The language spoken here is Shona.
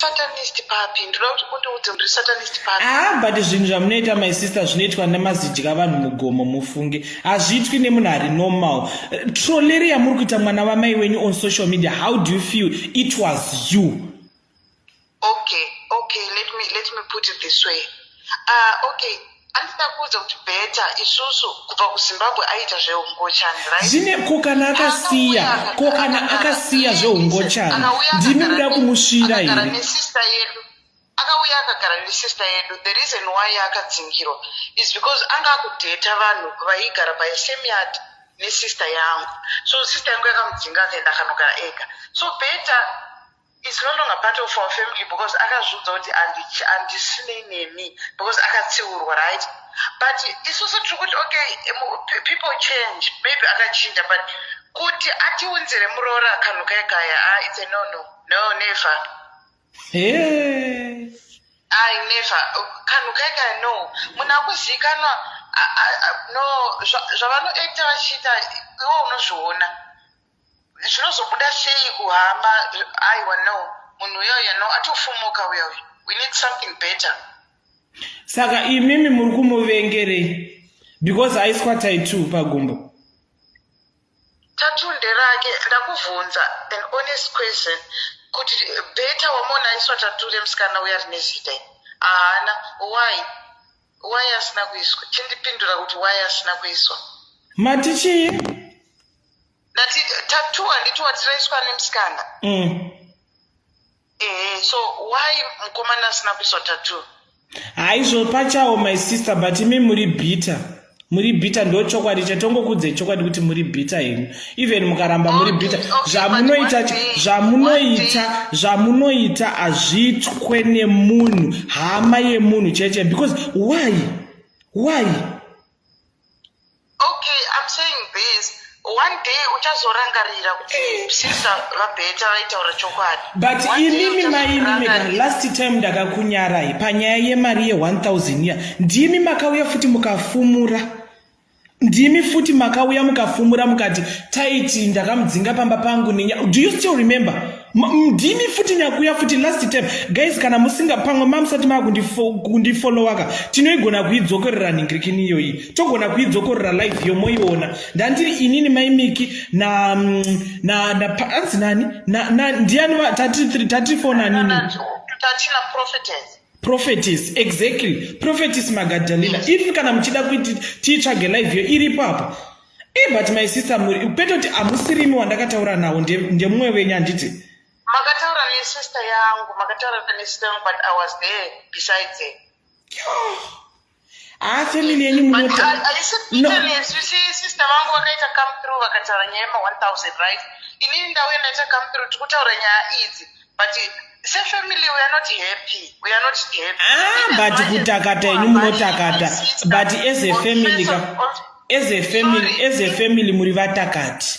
satanist papi ndinoda kuti undiudze kuti satanist papi. But zvinhu zvamunoita my sister zvinoitwa nemazidya vanhu mugomo mufunge hazviitwi nemunhu ari normal. Trolleri yamuri kuita mwana wamai wenyu on social media, how do you feel it was you? Okay, let me put it this way. Okay, andida kuudza kuti beta isusu kubva kuZimbabwe aita zveungochani, right? Zvine kokana akasiya zveungochani ndimi muda kumusvira here. Akauya akagara nesister yedu. The reason why akadzingirwa is because anga akudheta vanhu vaigara paSalmeat nesister yangu. So sister yangu yakamudzinga akaenda akanogara ega. So beta is no longer part of our family because akazviudza kuti handisine nemi because akatsiurwa, right? But isusu tiri kuti okay, people change, maybe akachinja, but kuti atiunzire Muroora kanhu kaikaya, it's a no, never. Hey. Never. Kanhu kaikaya no. Munhu akuzikanwa no zvavanoita vachiita iwo unozviona. Zvinozobuda sei kuhama aiwa no munhu uyoyo no atofumuka uyoyo. We need something better. Saka imimi muri kumuvengerei because aiswa Tytie pagumbo. Tytie nderake ndakuvhunza an honest question kuti better wamona aiswa Tytie musikana uya ari nezita. Ahana, why asina kuiswa? Chindipindura kuti why asina kuiswa. Matichi Nati Tytie handiti watiraiswa nemusikana. So why mukomana asina kuiswa Tytie? haizvo pachawo my sister, but imi muri bita ndo chokwadi chatongokudze chokwadi kuti muri bita henyu. Even mukaramba muri bita zvamunoita hazvitwe nemunhu, hama yemunhu cheche. Because why? Okay, I'm saying this. One day uchazorangarira kuti sister vabeta vaitaura chokwadi. But inimi maimimega last time ndakakunyarai panyaya yemari ye1000 ya ndimi makauya futi mukafumura. Ndimi futi makauya mukafumura mukati Tytie ndakamudzinga pamba pangu nenya. Do you still remember? Ndimi futi nyakuya futi last time. Guys, kana musinga pamwe mamusati makundifollowaka tinoigona kuidzokorera ningirikini iyoyi. Togona kuidzokorera live yomoiona. Ndandiri inini maimiki na Hanzi nani? Na ndiani wa 34 na nini? 13 prophetess. Prophetess, exactly. Prophetess Magadalena. If kana mchida kuti tiitsvage live yo iri papa. But my sister petoti amusirimi wandakataura nawo ndemumwe wenyu handiti. Makataura nesister yangu, but I was there besides her. Family yenyu munota. No. You see, sister wangu wakaita come through vakataura nyema 1000, right? Inini ndauya ndaita come through tikutaura nyaya idzi, but as a family we are not happy. But kutakata yenyu munotakata. But as a family muri vatakati.